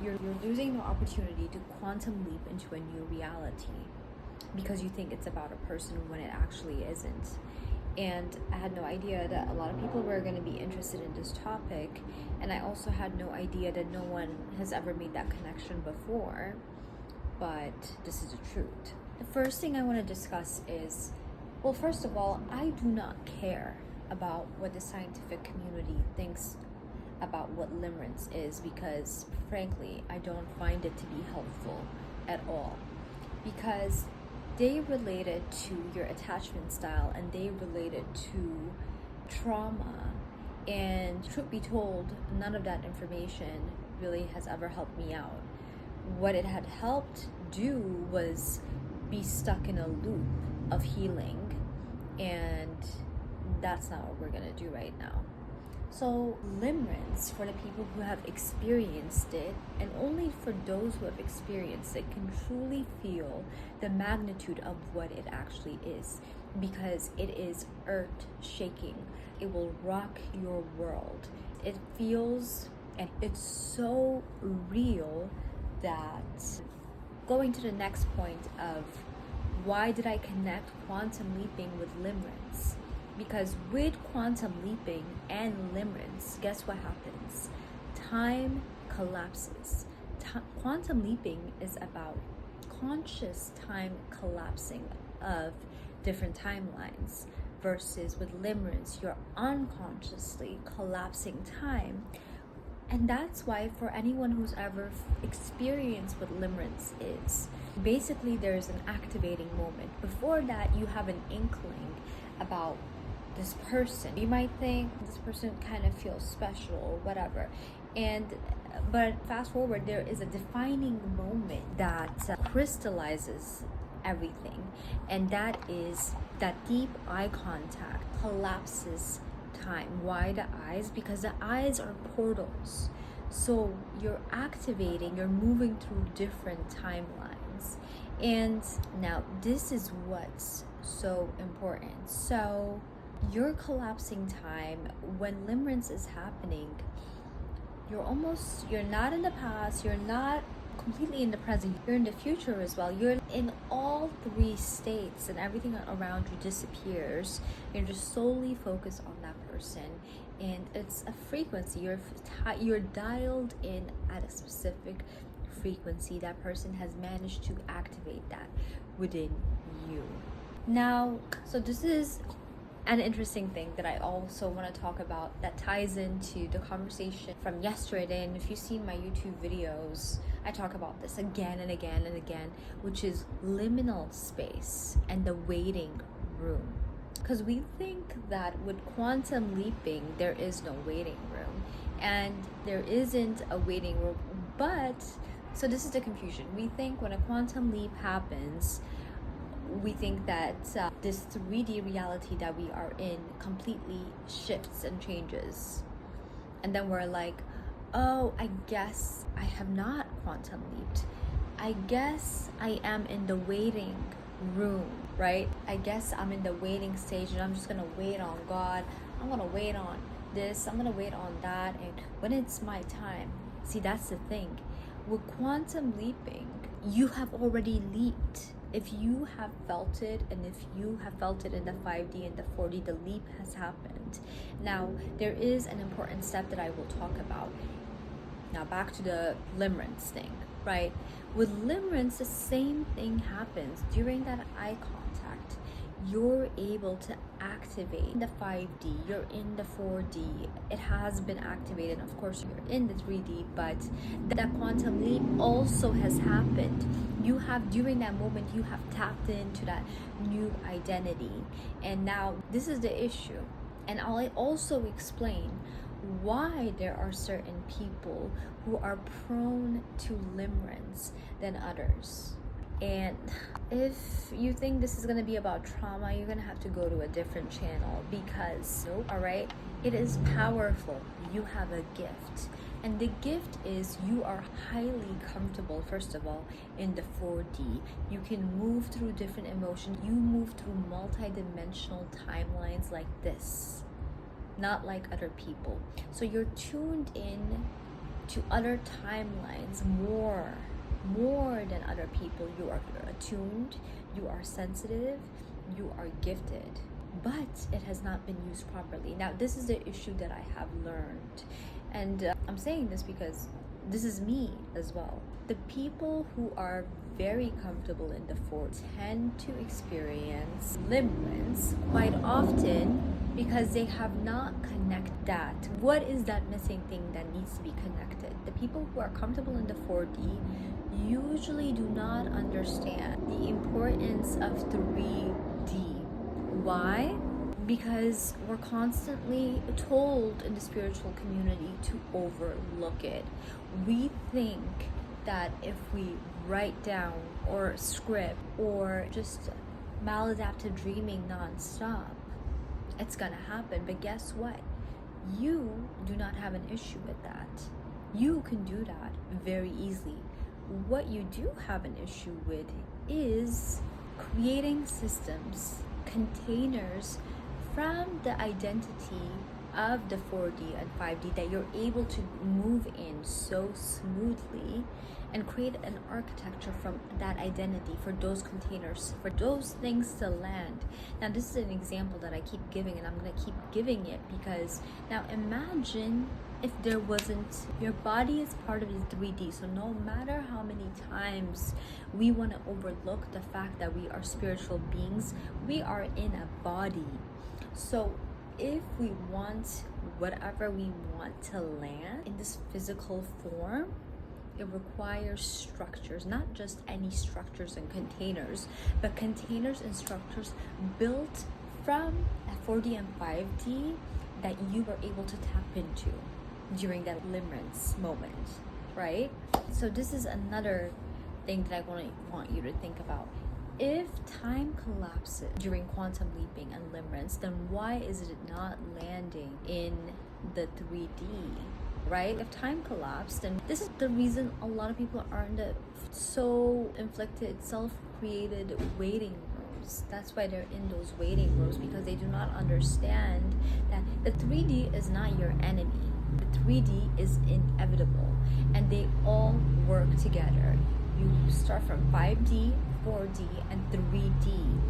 you're losing the opportunity to quantum leap into a new reality because you think it's about a person when it actually isn't. And I had no idea that a lot of people were going to be interested in this topic, and I also had no idea that no one has ever made that connection before, but this is the truth. The first thing I want to discuss is, well, first of all, I do not care about what the scientific community thinks about what limerence is, because frankly I don't find it to be helpful at all, because they relate it to your attachment style and they relate it to trauma, and truth be told, none of that information really has ever helped me out. What it had helped do was be stuck in a loop of healing, and that's not what we're gonna do right now. So limerence, for the people who have experienced it, and only for those who have experienced it, can truly feel the magnitude of what it actually is, because it is earth shaking. It will rock your world. It feels, and it's so real that, going to the next point of why did I connect quantum leaping with limerence? Because with quantum leaping and limerence, guess what happens? Time collapses. Quantum leaping is about conscious time collapsing of different timelines, versus with limerence, you're unconsciously collapsing time. And that's why, for anyone who's ever experienced what limerence is, basically there's an activating moment. Before that, you have an inkling about this person. You might think this person kind of feels special or whatever, but fast forward, there is a defining moment that crystallizes everything, and that is that deep eye contact collapses time. Why the eyes? Because the eyes are portals, so you're moving through different timelines. And now this is what's so important. So you're collapsing time. When limerence is happening, you're not in the past, you're not completely in the present, you're in the future as well. You're in all three states, and everything around you disappears. You're just solely focused on that person, and it's a frequency. You're dialed in at a specific frequency. That person has managed to activate that within you. Now, so this is an interesting thing that I also want to talk about that ties into the conversation from yesterday. And if you've seen my YouTube videos, I talk about this again and again and again, which is liminal space and the waiting room. Because we think that with quantum leaping, there is no waiting room, and there isn't a waiting room. But, so this is the confusion. We think when a quantum leap happens, we think that this 3D reality that we are in completely shifts and changes. And then we're like, oh, I guess I have not quantum leaped. I guess I am in the waiting room, right? I guess I'm in the waiting stage, and I'm just gonna wait on God. I'm gonna wait on this, I'm gonna wait on that, and when it's my time. See, that's the thing. With quantum leaping, you have already leaped. If you have felt it, and if you have felt it in the 5D and the 4D, the leap has happened. Now, there is an important step that I will talk about. Now, back to the limerence thing, right? With limerence, the same thing happens. During that eye contact, you're able to activate the 5D, you're in the 4D, it has been activated. Of course, you're in the 3D, but that quantum leap also has happened. You have, during that moment, you have tapped into that new identity. And now this is the issue. And I'll also explain why there are certain people who are prone to limerence than others. And if you think this is going to be about trauma, you're going to have to go to a different channel, because, all right, it is powerful. You have a gift. And the gift is you are highly comfortable, first of all, in the 4D. You can move through different emotions. You move through multi-dimensional timelines like this, not like other people. So you're tuned in to other timelines more than other people. You are attuned, you are sensitive, you are gifted, but it has not been used properly. Now, this is the issue that I have learned, and I'm saying this because this is me as well. The people who are very comfortable in the four tend to experience limerence quite often because they have not connected that. What is that missing thing that needs to be connected? The people who are comfortable in the 4D usually do not understand the importance of 3D. Why? Because we're constantly told in the spiritual community to overlook it. We think that if we write down or script or just maladaptive dreaming non-stop, it's gonna happen. But guess what? You do not have an issue with that. You can do that very easily. What you do have an issue with is creating systems, containers from the identity of the 4D and 5D that you're able to move in so smoothly and create an architecture from that identity for those containers, for those things to land. Now, this is an example that I keep giving, and I'm going to keep giving it because now imagine if there wasn't, your body is part of the 3D. So no matter how many times we want to overlook the fact that we are spiritual beings, we are in a body. So if we want whatever we want to land in this physical form, it requires structures, not just any structures and containers, but containers and structures built from 4D and 5D that you were able to tap into during that limerence moment, right? So this is another thing that I want you to think about. If time collapses during quantum leaping and limerence, then why is it not landing in the 3D, right? If time collapsed, then this is the reason a lot of people are in the so inflicted, self-created waiting rooms. That's why they're in those waiting rooms, because they do not understand that the 3D is not your enemy. The 3D is inevitable, and they all work together. You start from 5D, 4D, and 3D,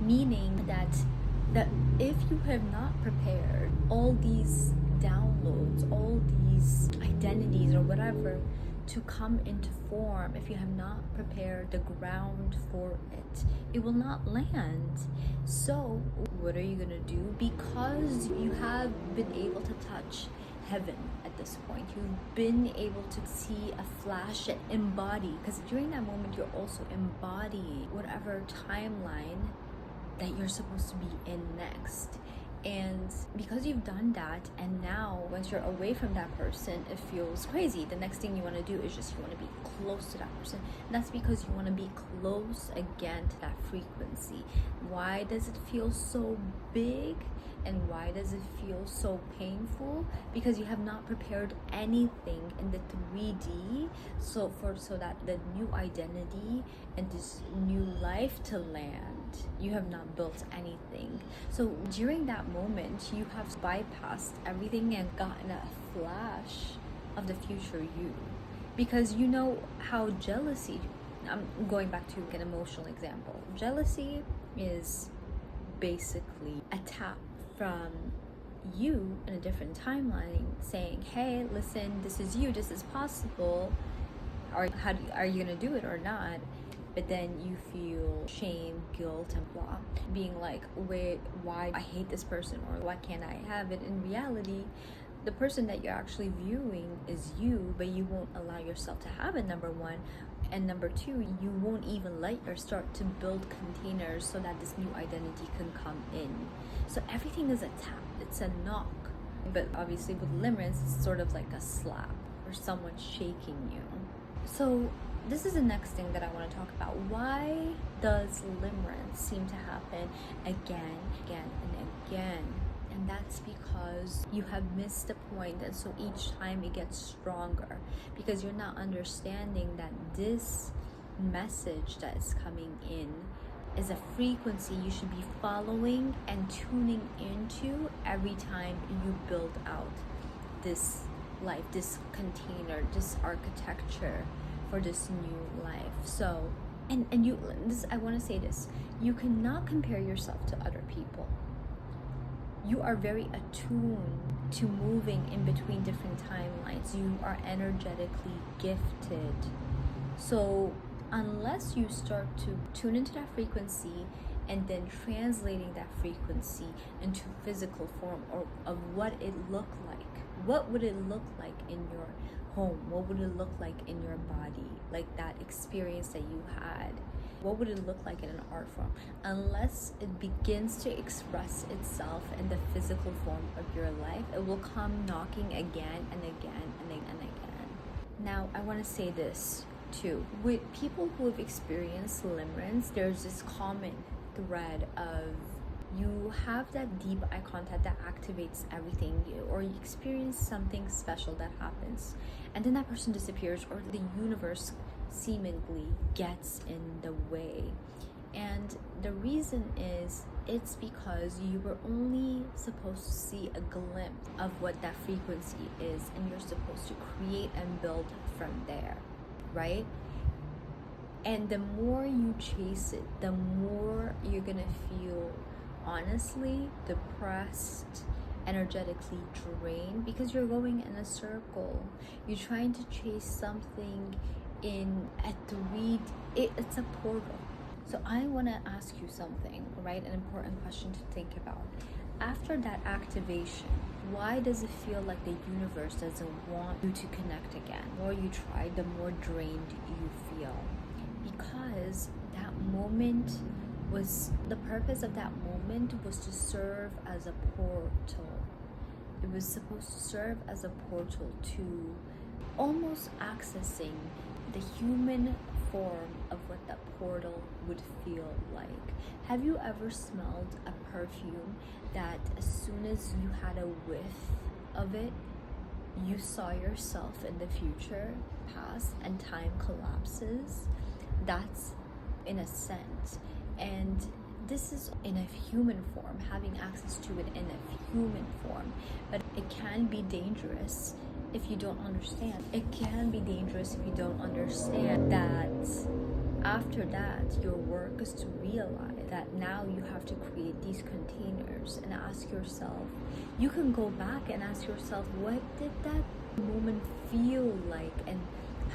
meaning that if you have not prepared all these downloads, all these identities or whatever to come into form, if you have not prepared the ground for it, it will not land. So what are you gonna do? Because you have been able to touch heaven at this point, you've been able to see a flash and embody, because during that moment you're also embodying whatever timeline that you're supposed to be in next. And because you've done that, and now once you're away from that person, it feels crazy. The next thing you want to do is just you want to be close to that person. And that's because you want to be close again to that frequency. Why does it feel so big? And why does it feel so painful? Because you have not prepared anything in the 3D so that the new identity and this new life to land, you have not built anything. So during that moment, you have bypassed everything and gotten a flash of the future you. Because you know how jealousy, I'm going back to an emotional example. Jealousy is basically a tap from you in a different timeline saying, hey, listen, this is you, this is possible, or are you gonna do it or not? But then you feel shame, guilt, and blah, being like, wait, why I hate this person, or why can't I have it? In reality, the person that you're actually viewing is you, but you won't allow yourself to have it, number one. And number two, you won't even let yourself start to build containers so that this new identity can come in. So everything is a tap, it's a knock. But obviously with limerence, it's sort of like a slap or someone shaking you. So this is the next thing that I want to talk about. Why does limerence seem to happen again, and again? And that's because you have missed the point, and so each time it gets stronger because you're not understanding that this message that is coming in is a frequency you should be following and tuning into every time you build out this life, this container, this architecture for this new life. So, and you, this, I want to say this, you cannot compare yourself to other people. You are very attuned to moving in between different timelines. You are energetically gifted. So unless you start to tune into that frequency and then translating that frequency into physical form, or of what it looked like, what would it look like in your home? What would it look like in your body? Like that experience that you had, what would it look like in an art form? Unless it begins to express itself in the physical form of your life, it will come knocking again and again and again and again. Now, I want to say this too. With people who have experienced limerence, there's this common thread of you have that deep eye contact that activates everything, or you experience something special that happens, and then that person disappears, or the universe seemingly gets in the way. And the reason is, it's because you were only supposed to see a glimpse of what that frequency is, and you're supposed to create and build from there, right? And the more you chase it, the more you're gonna feel honestly depressed, energetically drained, because you're going in a circle. You're trying to chase something in a 3D, it's a portal. So I want to ask you something, right? An important question to think about. After that activation, why does it feel like the universe doesn't want you to connect again? The more you try, the more drained you feel. Because that moment was, the purpose of that moment was to serve as a portal. It was supposed to serve as a portal to almost accessing the human form of what that portal would feel like. Have you ever smelled a perfume that as soon as you had a whiff of it, you saw yourself in the future, past, and time collapses? That's in a sense. And this is in a human form, having access to it in a human form. But it can be dangerous if you don't understand. It can be dangerous if you don't understand that after that, your work is to realize that now you have to create these containers and ask yourself, you can go back and ask yourself, what did that moment feel like, and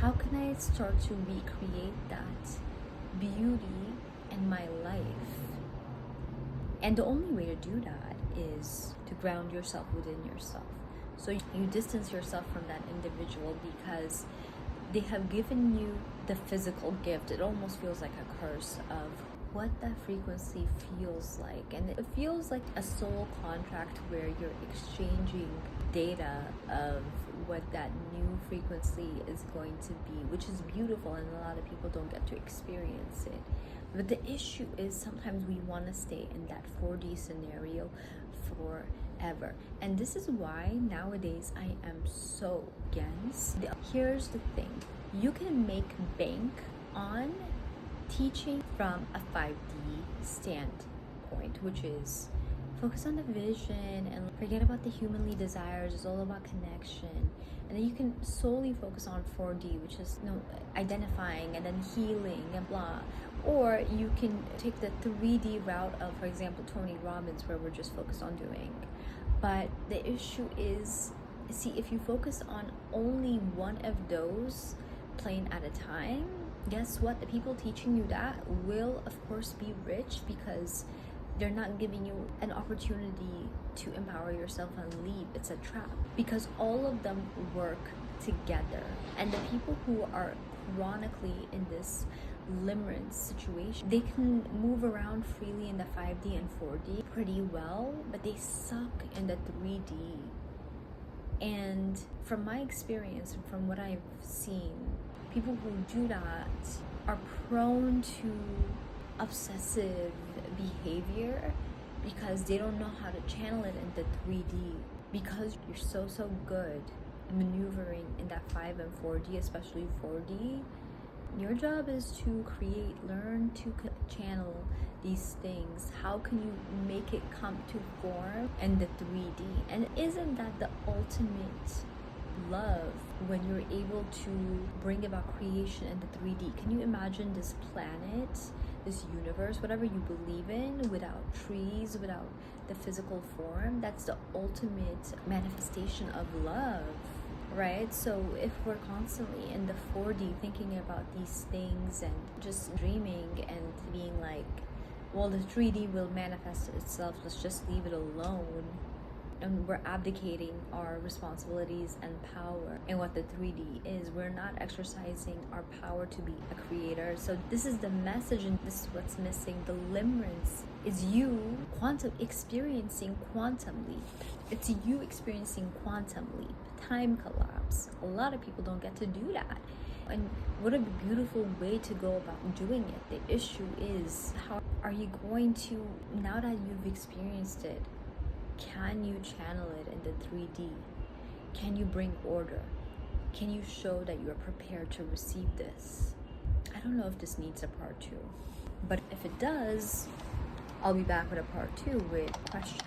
how can I start to recreate that beauty in my life? And the only way to do that is to ground yourself within yourself. So you distance yourself from that individual because they have given you the physical gift. It almost feels like a curse of what that frequency feels like. And it feels like a soul contract where you're exchanging data of what that new frequency is going to be, which is beautiful, and a lot of people don't get to experience it. But the issue is sometimes we want to stay in that 4D scenario forever. And this is why nowadays I am so against. Here's the thing. You can make bank on teaching from a 5D standpoint, which is focus on the vision and forget about the humanly desires. It's all about connection. And then you can solely focus on 4D, which is identifying and then healing and blah. Or you can take the 3D route of, for example, Tony Robbins, where we're just focused on doing. But the issue is, see, if you focus on only one of those plane at a time, guess what? The people teaching you that will, of course, be rich because they're not giving you an opportunity to empower yourself and leave. It's a trap because all of them work together. And the people who are chronically in this limerence situation, they can move around freely in the 5D and 4D pretty well, but they suck in the 3D. And from my experience and from what I've seen, people who do that are prone to obsessive behavior because they don't know how to channel it into 3D. Because you're so good maneuvering in that 5 and 4D, especially 4D, your job is to create, learn to channel these things. How can you make it come to form in the 3D? And isn't that the ultimate love when you're able to bring about creation in the 3D. Can you imagine this planet, this universe, whatever you believe in, without trees, without the physical form? That's the ultimate manifestation of love, right? So if we're constantly in the 4D thinking about these things and just dreaming and being like, well, the 3D will manifest itself, let's just leave it alone, and we're abdicating our responsibilities and power and what the 3D is. We're not exercising our power to be a creator. So this is the message, and this is what's missing. The limerence is you experiencing quantum leap. It's you experiencing quantum leap, time collapse. A lot of people don't get to do that. And what a beautiful way to go about doing it. The issue is, how are you going to, now that you've experienced it, can you channel it in the 3D? Can you bring order? Can you show that you are prepared to receive this? I don't know if this needs a part 2, but if it does, I'll be back with a part 2 with questions.